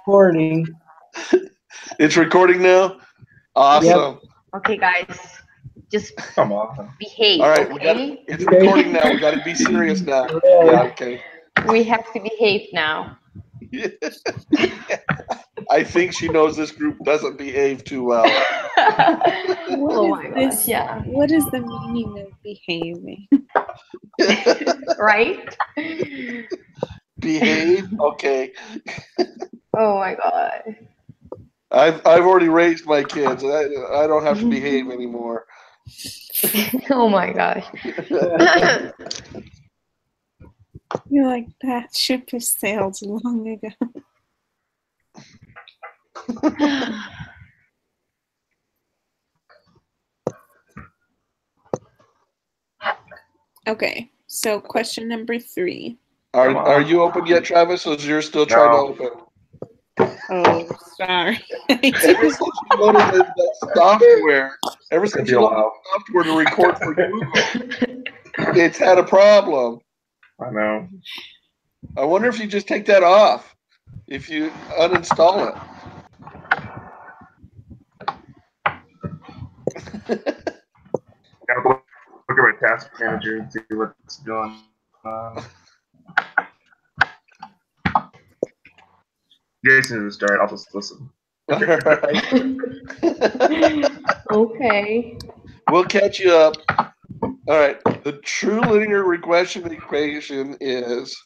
recording. It's recording now? Awesome. Yep. Okay, guys. Just Come on. behave, All right, okay? it's recording now. We got to be serious now. Yeah, okay. We have to behave now. I think she knows this group doesn't behave too well. Oh my gosh, yeah. What is the meaning of behaving? Right? Behave? Okay. Oh my god. I've already raised my kids. I don't have to behave anymore. Oh my gosh. You're like, that ship has sailed long ago. Okay, so question number 3. Are you open yet, Travis? Or you're still trying to open? Oh, sorry. Ever since you loaded the software, ever since you loaded the software to record for Google, it's had a problem. I know. I wonder if you just take that off, if you uninstall it. Gotta look at my task manager and see what's going on. Jason is start. I'll just listen. All right. Okay. We'll catch you up. All right. The true linear regression equation is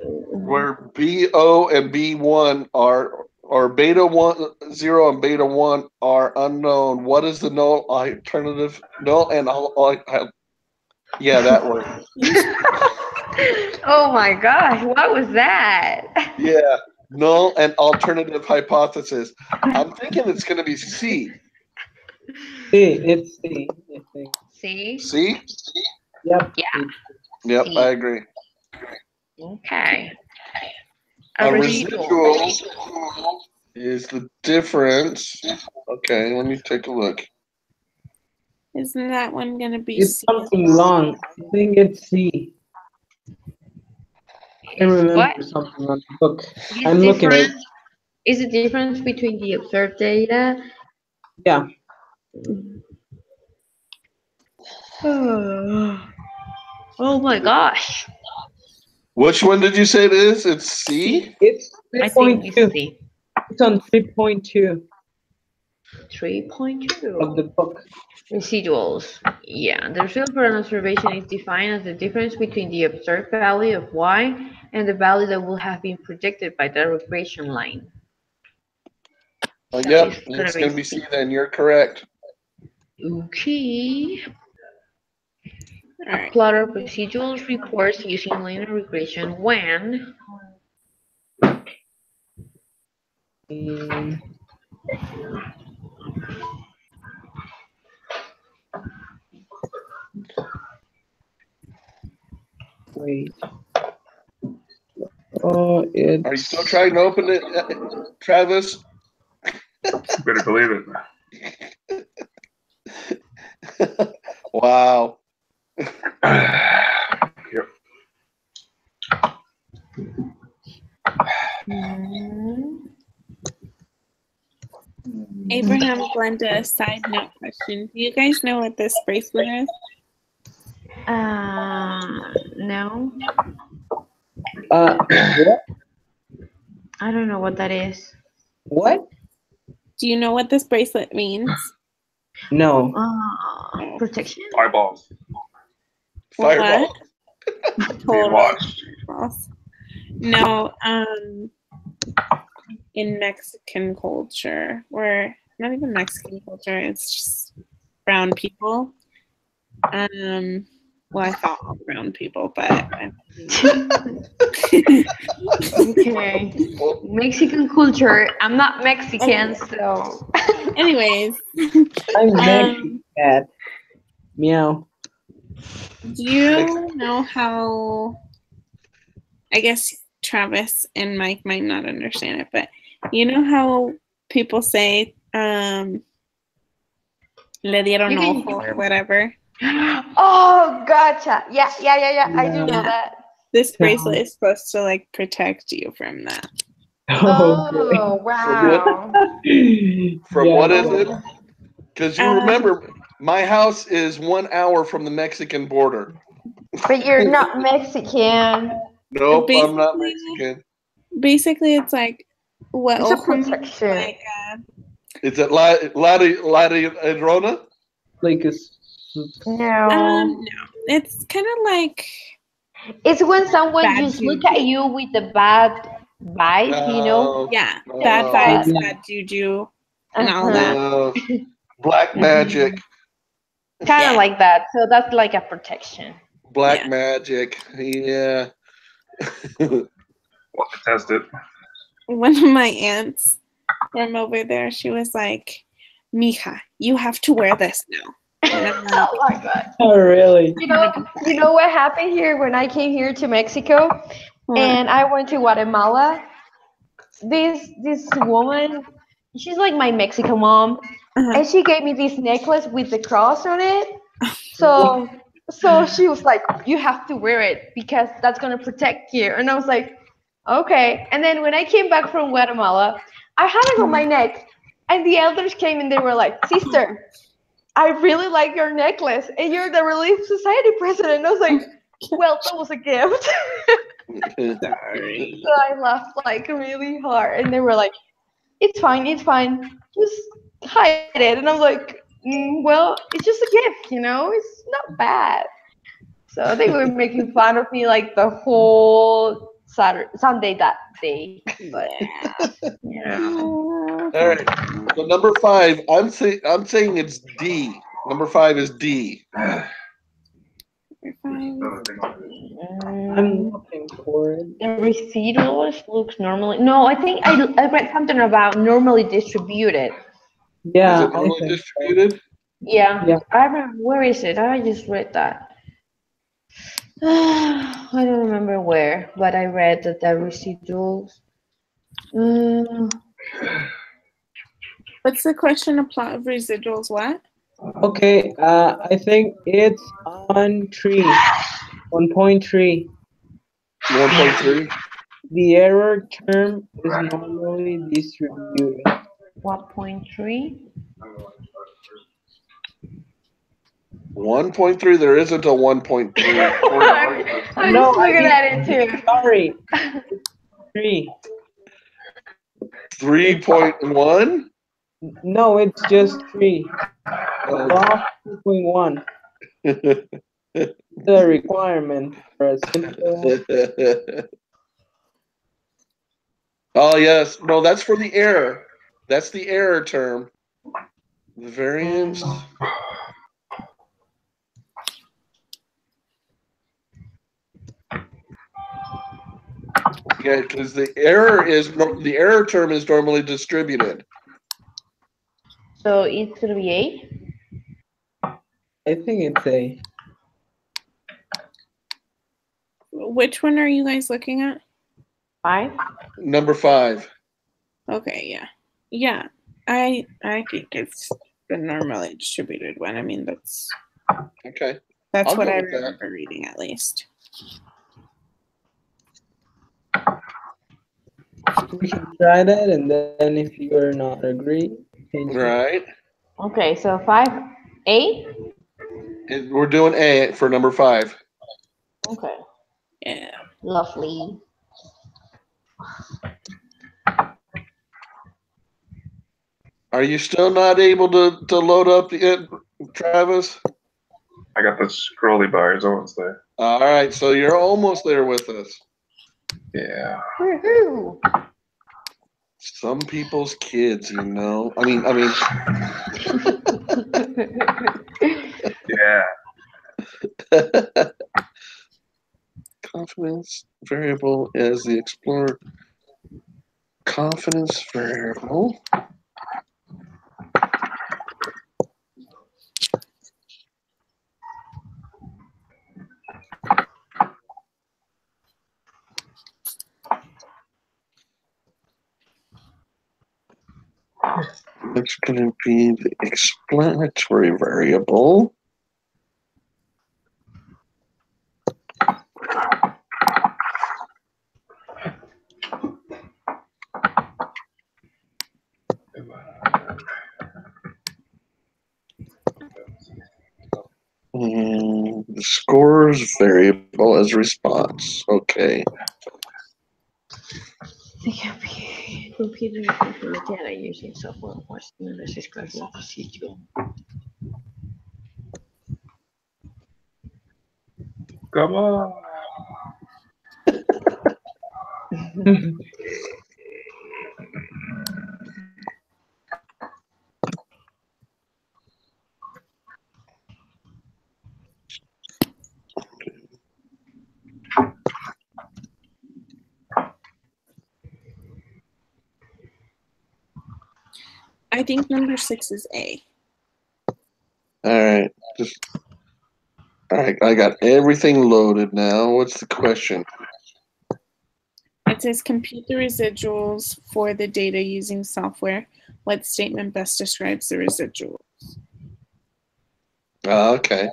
where BO and B1 are, or beta 0 and beta 1 are unknown. What is the null alternative? Null and yeah, that word. Oh my gosh, what was that? Yeah, null and alternative hypothesis. I'm thinking it's going to be C. It's C. See? C? Yep. Yeah. Yep, C. I agree. Okay. A A residual is the difference. Okay, let me take a look. Isn't that one going to be It's C? something long. I think it's C. I remember What? something on the book. Is I'm looking at difference- Is the difference between the observed data? Yeah. Oh my gosh. Which one did you say it is? It's C? It's I think it's 3.2. C. It's on 3.2 3.2. of the book. Residuals. Yeah, the result for an observation is defined as the difference between the observed value of y and the value that will have been predicted by the regression line. So Yep, it's going to be C then. You're correct. Okay. All right. A plot of residuals reports using linear regression when Wait. Oh, it's... Are you still trying to open it, Travis? Better believe it. Wow. Yep. Abraham, Glenda, a side note question. Do you guys know what this bracelet is? no, What? I don't know what that is. What? Do you know what this bracelet means? No. Protection? Eyeballs. Fireball. Being watched. False. No, in Mexican culture, or not even Mexican culture, it's just brown people. Well, I thought all brown people, but Okay. Mexican culture. I'm not Mexican, so. anyways, I'm Mexican cat. Meow. do you know how, I guess Travis and Mike might not understand it, but you know how people say, le dieron ojo or whatever? Oh, gotcha. Yeah. I do know that. This bracelet is supposed to like protect you from that. Oh, wow. From Yeah, what is yeah. it? Because you remember, my house is 1 hour from the Mexican border. But you're not Mexican. Nope, I'm not Basically- Mexican. Basically, it's like what It's a Ojo means, protection. like Is it La Llorona? Like a No. no, it's kind of like It's when someone Bad just look juju. at you with a bad vibe, you know? yeah, No. bad vibes, Yeah. bad juju, and all Uh-huh. that. Black magic. Kind of Yeah. like that. So that's like a protection. Black Yeah. magic. Yeah. We'll have to test it. One of my aunts from over there, she was like, "Mija, you have to wear this now." And I'm like, Oh my god. Oh, really? You know what happened here when I came here to Mexico and I went to Guatemala? This woman, she's like my Mexican mom, Uh-huh. and she gave me this necklace with the cross on it. So she was like, "You have to wear it because that's gonna protect you." And I was like, "Okay." And then when I came back from Guatemala, I had it on my neck, and the elders came and they were like, "Sister, I really like your necklace, and you're the Relief Society president." And I was like, "Well, that was a gift." Sorry. So I laughed like really hard, and they were like, "It's fine, just hide it." And I'm like, "Well, it's just a gift, you know. It's not bad." So they were making fun of me like the whole Sunday that day. But yeah, All right. So number 5, I'm saying it's D. Number 5 is D. I'm looking for it. the residuals looks normally. No, I think I read something about normally distributed. Yeah, Is it I normally think so. distributed? Yeah, Yeah. I remember. Where is it? I just read that. I don't remember where, but I read that the residuals. What's the question of plot of residuals? What? Okay, I think it's on 3, 1.3. 1.3. The error term is normally distributed. 1.3. 1.3. There isn't a 1.3. I'm No, just looking I at it too. Sorry, 3. 3.1. No, it's just 3. Oh, Law 2.1. The requirement for a simple. Oh yes, no, that's for the error. That's the error term. The variance. Yeah, because the error term is normally distributed. So it's gonna be 8. I think it's a. Which one are you guys looking at? 5. Number 5. Okay, yeah. Yeah. I think it's the normally distributed one. I mean that's Okay. that's I'll what go I with that. remember reading at least. We can try that, and then if you're not agree, change it. Right. Okay, so 5, 8. And we're doing A for number 5. Okay, Yeah. lovely. Are you still not able to load up the Travis? I got the scrolly bars almost there. All right, so you're almost there with us. Yeah. Woohoo! Some people's kids, you know. I mean, Yeah. confidence variable as the explorer. Confidence variable. It's going to be the explanatory variable. scores variable as response. Okay. The computer for data using software was numerous describes the procedure. Come on. I think number 6 is A. All right. All right. I got everything loaded now. What's the question? It says compute the residuals for the data using software. What statement best describes the residuals? Okay.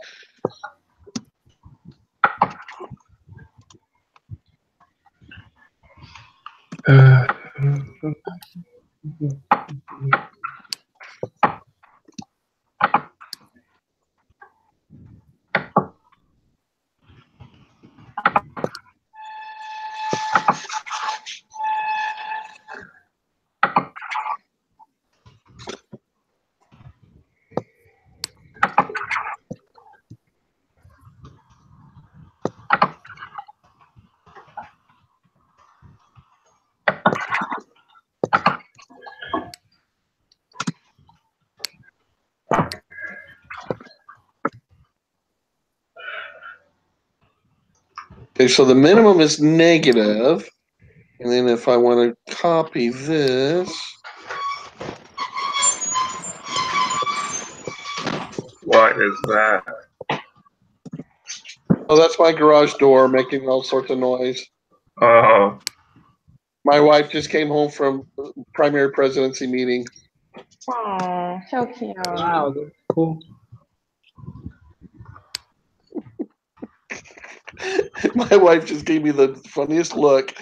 Okay, so the minimum is negative. And then if I want to copy this, What is that? oh, that's my garage door making all sorts of noise. Oh, My wife just came home from primary presidency meeting. Oh, so cute. Wow, that's cool. My wife just gave me the funniest look.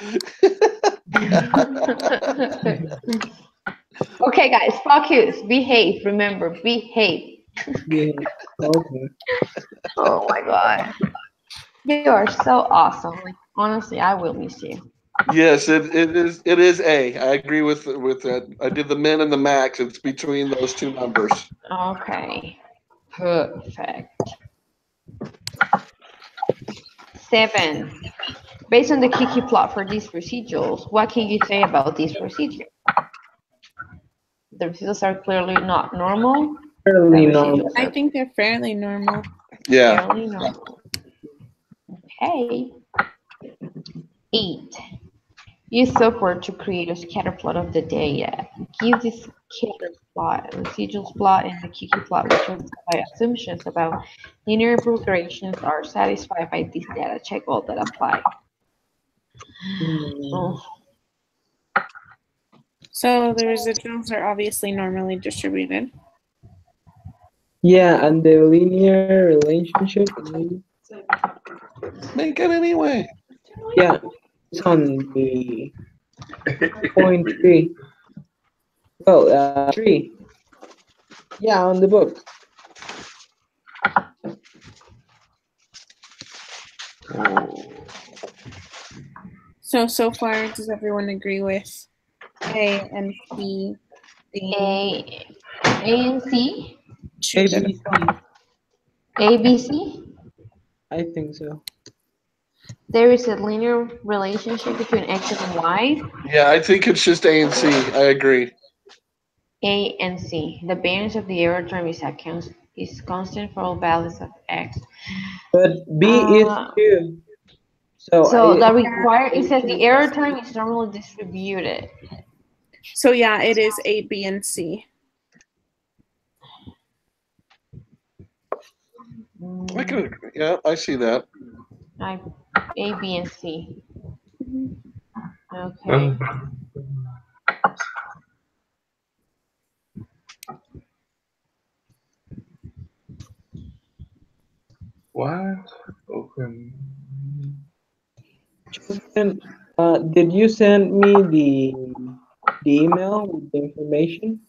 Okay, guys, focus. Behave. Remember, behave. Yeah. Okay. Oh my god. You are so awesome. Like, honestly, I will miss you. Yes, it is A. I agree with that. I did the min and the max. It's between those two numbers. Okay. Perfect. 7. Based on the Kiki plot for these procedures, what can you say about this procedure? The procedures are clearly not normal. Fairly The normal. procedures I are think they're fairly normal. Yeah. fairly normal. Okay. 8. Use software to create a scatter plot of the data. Give this scatter plot, residuals plot, and the Kiki plot, which imply assumptions about linear progressions are satisfied by this data. Check all that apply. Oh, So the residuals are obviously normally distributed. Yeah, and the linear relationship, Make it anyway. yeah, it's on the point 3. Well, 3. Yeah, on the book. So far, does everyone agree with A and C being A and C, true? that- ABC. A, B, C. I think so. There is a linear relationship between X and Y. Yeah, I think it's just A and C. I agree. A and C. The variance of the error term is constant for all values of X. But B is Uh, 2. So, So that require it says the error time is normally distributed. So yeah, it is A, B, and C. I can agree. Yeah, I see that. A, B, and C. Okay. what? Open. Justin, did you send me the email with the information?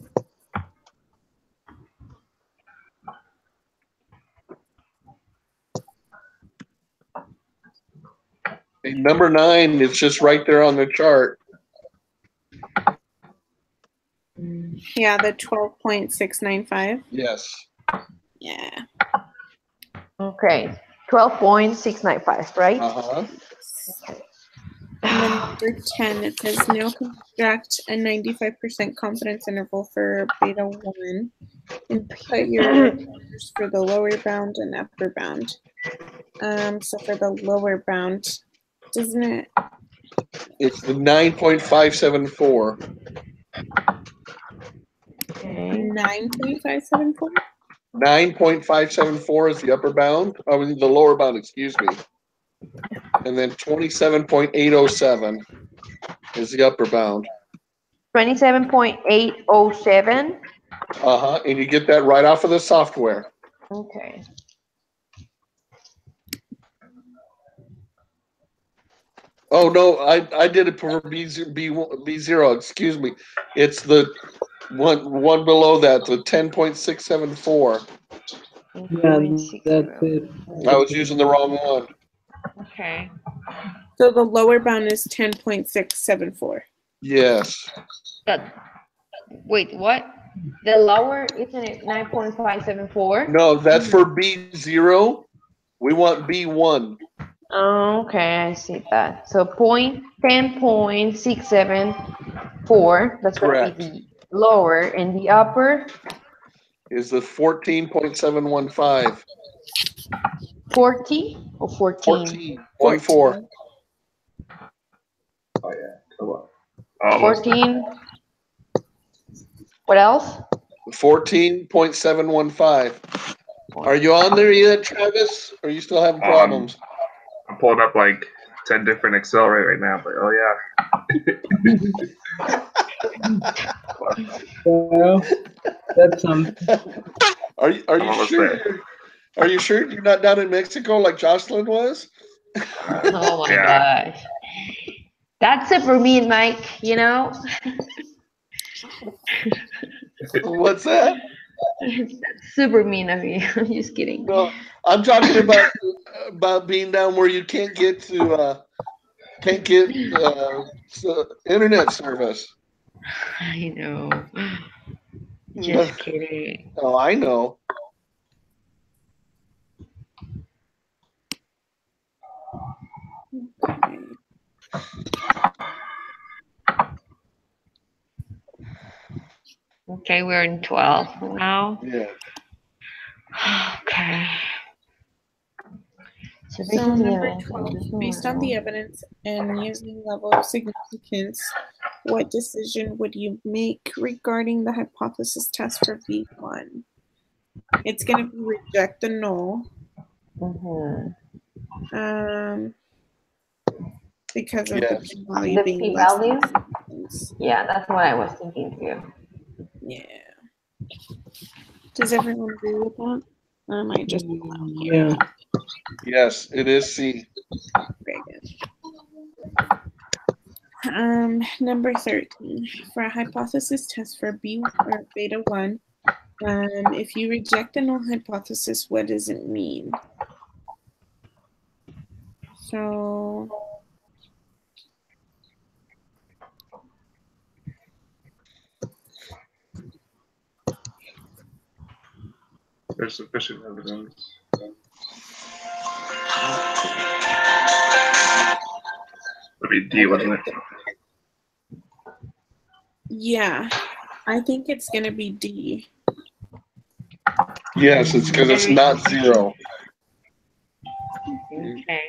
And number 9 is just right there on the chart. Yeah, the 12.695. Yes. Yeah. Okay. 12.695, right? Uh-huh. And then number 10, it says now construct a 95% confidence interval for beta 1 and put your numbers for the lower bound and upper bound. So for the lower bound, doesn't it? It's the 9.574. Okay. 9.574? 9.574 is the upper bound. I mean, the lower bound, excuse me. And then 27.807 is the upper bound. 27.807. Uh-huh. And you get that right off of the software. Okay. Oh, no, I did it for B0. Excuse me. It's the one below that, the 10.674. Yeah, that's it. I was using the wrong one. Okay. So the lower bound is 10.674. Yes. But wait, what? The lower isn't it 9.574? No, that's for B0. We want B1. Okay, I see that. So 10.674. That's going to Correct. be the lower, and the upper Is the 14.715. 40 or 14? 14.4. Oh yeah. Come on. Almost. 14. What else? 14.715. Are you on there yet, Travis? Or are you still having problems? I'm pulling up like 10 different Excel right now, but oh yeah. Well, that's something. Are you Almost sure? there. Are you sure you're not down in Mexico like Jocelyn was? Oh my Yeah. gosh. That's it for me, Mike, you know? What's that? That's super mean of you. I'm just kidding. No, I'm talking about being down where you can't get internet service. I know. Just kidding. Oh, I know. Okay. Okay, we're in 12 now. Yeah. Okay. So So number 12, based on the evidence and using level of significance, what decision would you make regarding the hypothesis test for B1? It's going to be reject the null. Because of Yes. the p-value The being less than p-value? significance. Yeah, that's what I was thinking too. Yeah. Does everyone agree with that? Or am I just Yeah. Yes, it is C. very good? Number 13. For a hypothesis test for B or beta 1, if you reject the null hypothesis, what does it mean? So There's sufficient evidence. Would be D, wasn't it? yeah, I think it's gonna be D. Yes, it's because it's not 0. Okay.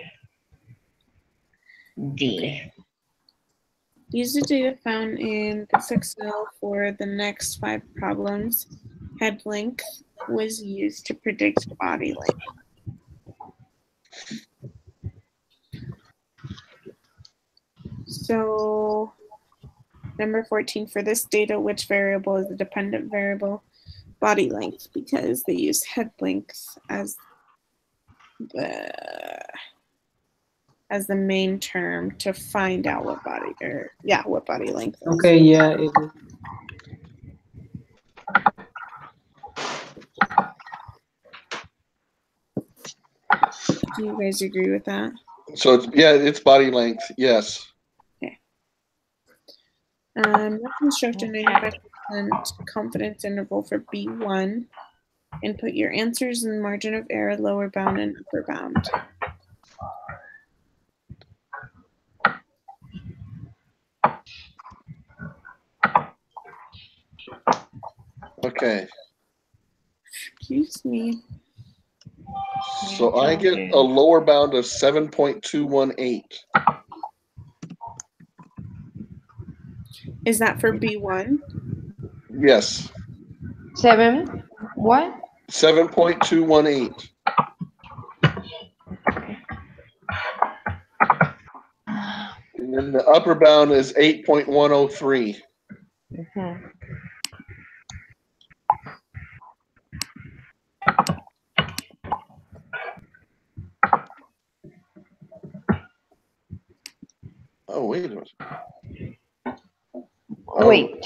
D. Use the data found in this Excel for the next 5 problems. Head length was used to predict body length. So number 14, for this data, which variable is the dependent variable? Body length, because they use head length as the main term to find out what body length is. Okay, yeah, it is. Do you guys agree with that? So it's body length. Yes. Let's construct a 95% confidence interval for B1 and put your answers in the margin of error, lower bound and upper bound. Okay. Excuse me. So I get a lower bound of 7.218. Is that for B1? Yes. 7. What? 7.218. And then the upper bound is 8.103. Mm-hmm. Oh, wait a minute. Wait.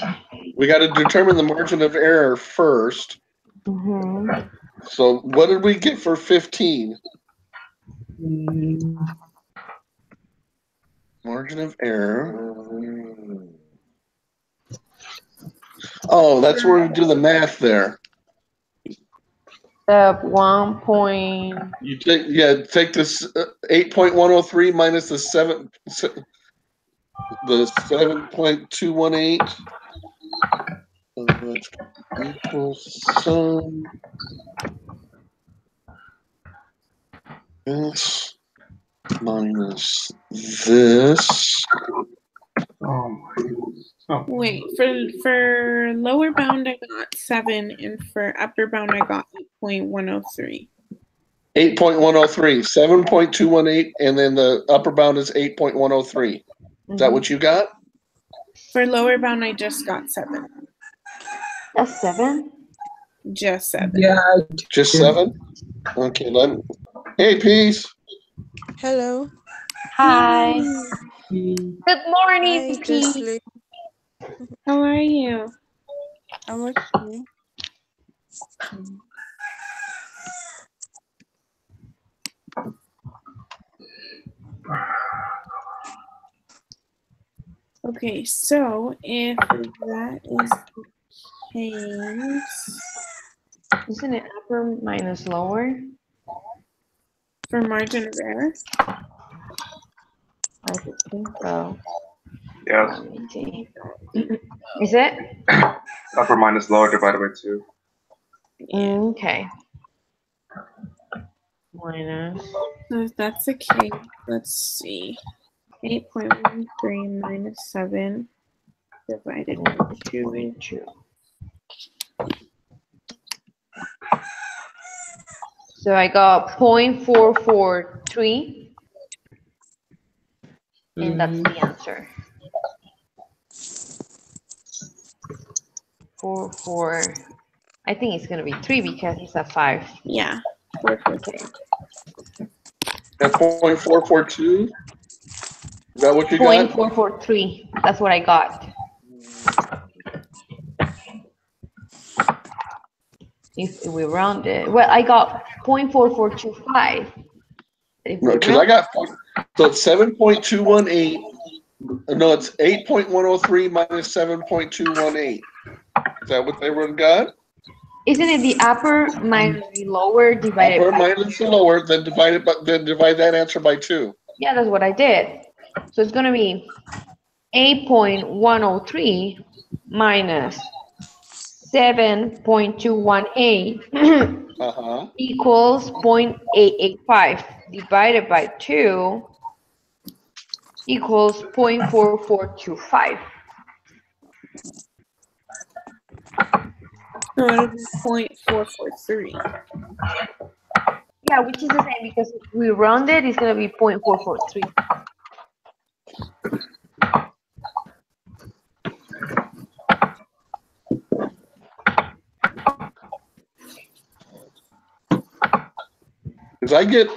We got to determine the margin of error first. Mm-hmm. So what did we get for 15? Margin of error. Oh, that's where we do the math there. The 1 point. You take this 8.103 minus the 7.218. That's equals sum. This minus this. Wait, for lower bound I got 7 and for upper bound I got 8.103. 8.103, 7.218, and then the upper bound is 8.103. Is that what you got? For lower bound I just got 7. That's 7? Just 7. Yeah. Just 7? Okay, hey, Peace. Hello. Hi. Mm. Good morning, Hi, Vicky. Jocelyn. How are you? I'm okay. Okay, so if that is the case, Isn't it upper minus lower? for margin of error, I think so. Yes. Let me see. Is it? Upper minus lower divided by 2. Okay. Minus. so if that's the case, let's see. 8.13 minus 7 divided by 2. So I got 0.443, and that's the answer. 4. I think it's gonna be 3 because it's a 5. Yeah. Okay. At 0.442? Is that what you got? 0.443. That's what I got. If we round it, well, I got 0.4425. Because I got, so it's 7.218. No, it's 8.103 minus 7.218. Is that what they would have got? Isn't it the upper minus the lower divided Upper by minus the lower, then divide that answer by 2. Yeah, that's what I did. So it's gonna be 8.103 minus 7.218 equals 0.885 divided by 2 equals 0.4425. No, it'll be 0.443. Yeah, which is the same because if we round it, it's gonna be 0.443. Because I get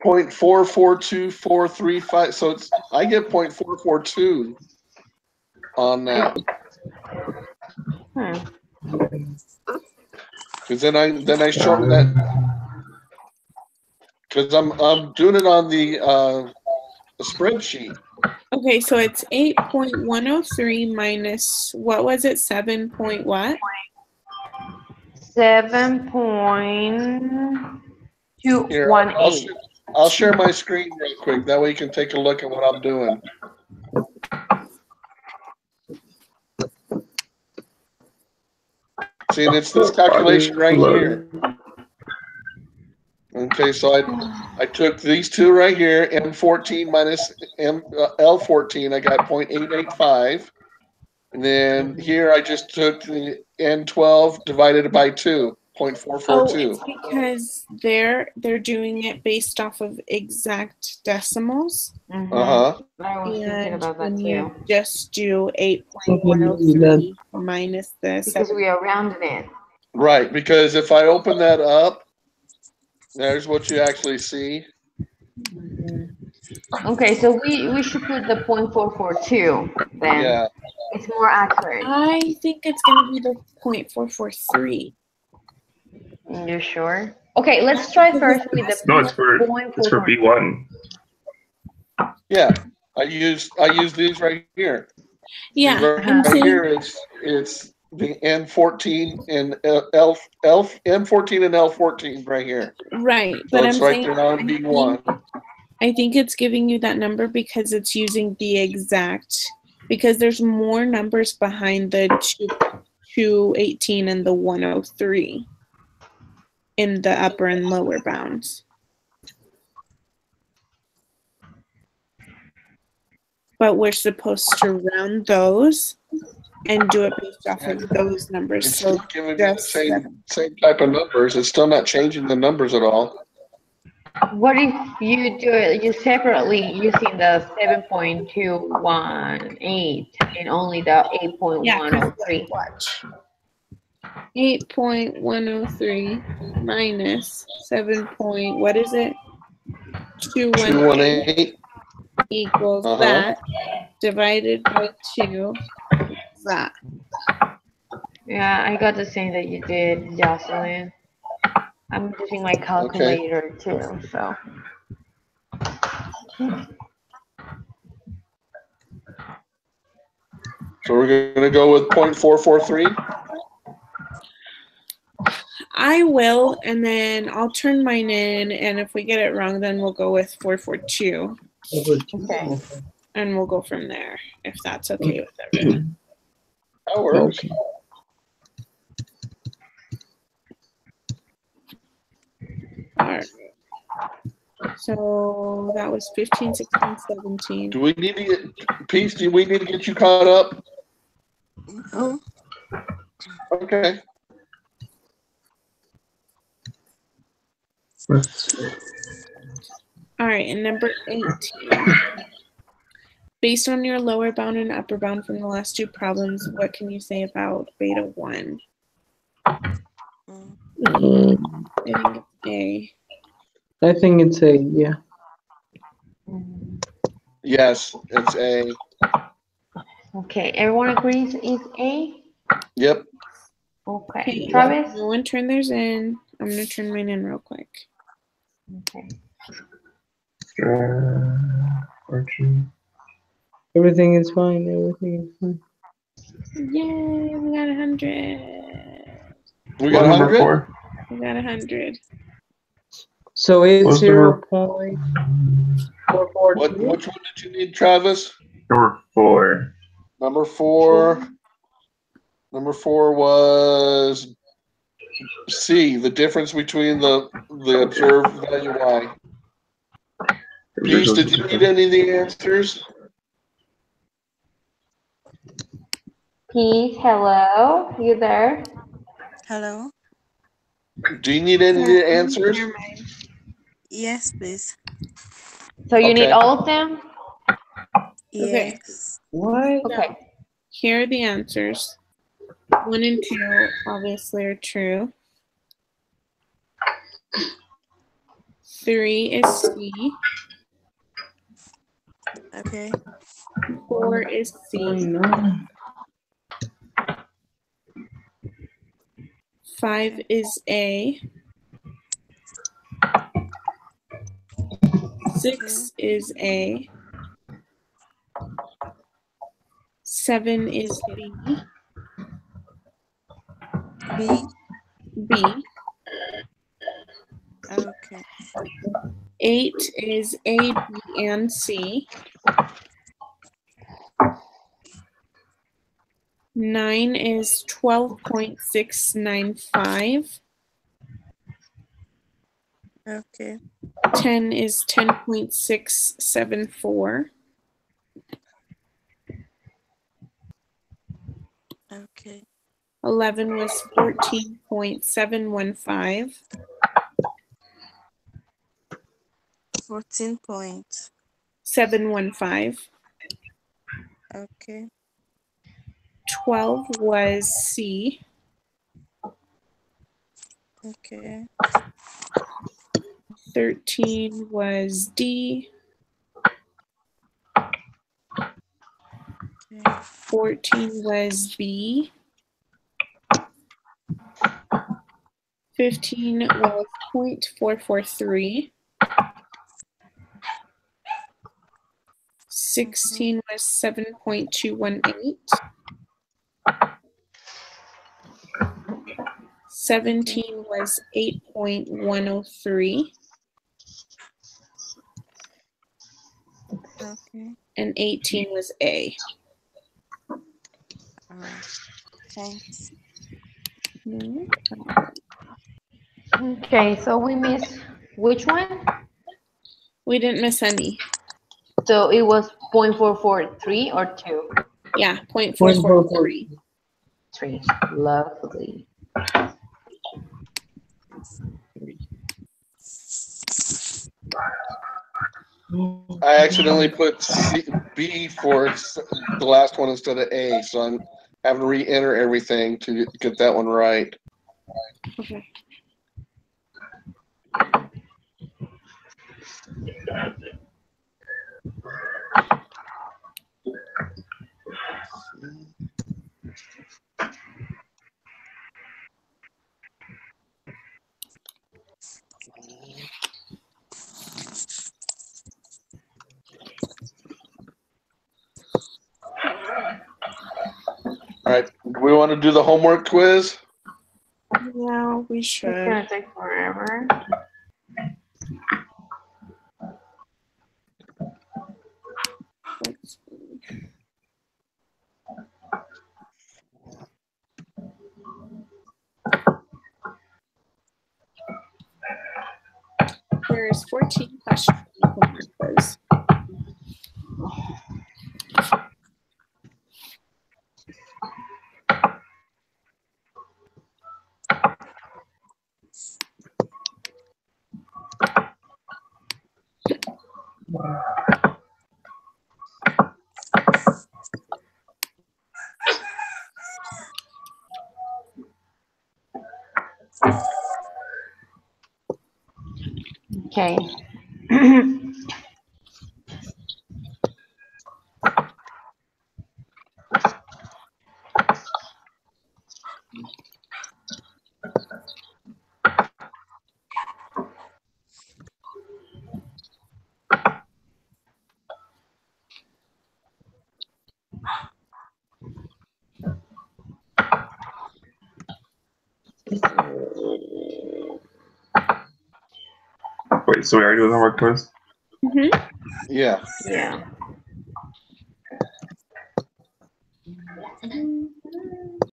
0.442435, so I get 0.442 on that. Because then I shorten that. because I'm doing it on the spreadsheet. Okay, so it's 8.103 minus, what was it, 7 point what? 7.218. I'll share my screen real quick. That way you can take a look at what I'm doing. See, and it's this calculation right here. Okay, so I took these two right here, M14 minus L14, I got 0.885. And then here I just took the N12 divided it by 2, Oh, 0.442. it's because they're doing it based off of exact decimals. Mhm. Uh-huh. I was thinking And about that when you too. just do 8.103 minus the Because 7. we are rounding it. Right, because if I open that up, there's what you actually see. Okay, so we should put the 0.442 then. Yeah. It's more accurate. I think it's going to be the 0.443. You sure? Okay, let's try first with the No, it's for 0.442. B1. Yeah. I use these right here. Yeah, Right, I'm right saying here it's the N14 and M14 and L14 right here. right, So but it's I'm right saying there on B1. I think it's giving you that number because it's using the exact, because there's more numbers behind the 218 and the 103 in the upper and lower bounds. But we're supposed to round those and do it based off of those numbers. It's So still giving me the just same type of numbers. It's still not changing the numbers at all. What if you do it you separately using the 7.218 and only the yeah, 8.103? watch. 8.103 minus 7 point, what is it? 218 218. equals that divided by 2 is that. Yeah, I got the same that you did, Jocelyn. I'm using my calculator too, so. So we're gonna go with 0.443. I will, and then I'll turn mine in, and if we get it wrong, then we'll go with 442, Okay. and we'll go from there, if that's okay with everyone. That works. Okay. All right. So that was 15, 16, 17. Do we need to get Peace? Do we need to get you caught up? No. Okay. All right, and number 18. Based on your lower bound and upper bound from the last two problems, what can you say about beta 1? I think it's A. I think it's a, yeah. Yes, it's A. Okay, everyone agrees it's A? Yep. Okay. Okay, Travis? no one turn theirs in. I'm going to turn mine in real quick. Okay. Everything is fine. Everything is fine. Yay, we got 100. We got Number 100? 4. We got 100. So it's What's 0.442. Which one did you need, Travis? Number 4. Number 4. Number 4 was C, the difference between the observed value Y. Peace, did you need any of the answers? Peace, hello, you there? Hello. Do you need any of the answers? Yes, please. So you need Okay. all of them? Okay. Yes. What? Okay. Here are the answers. 1 and 2 obviously are true. 3 is C. Okay. 4 is Oh, C. no. 5 is A. 6 is A. 7 is B. B. B. Okay. 8 is A, B, and C. 9 is 12.695. Okay. 10 is 10.674. Okay. 11 was 14.715. 14 points. 715. Okay. 12 was C. Okay. 13 was D. Okay. 14 was B. 15 was 0.443. 16 was 7.218. 17 was 8.103. Okay. And 18 was A. All right. Thanks. Okay, so we missed which one? We didn't miss any. So it was 0.443 or 2? Yeah, 0.443. 3. Lovely. I accidentally put B for the last one instead of A, so I'm having to re-enter everything to get that one right. Okay. All right, do we want to do the homework quiz? Yeah, we It's should. gonna take forever. Let's see. There's 14 questions in the homework quiz. Okay. Wait, so we already doing the homework quiz? Yeah. Yeah.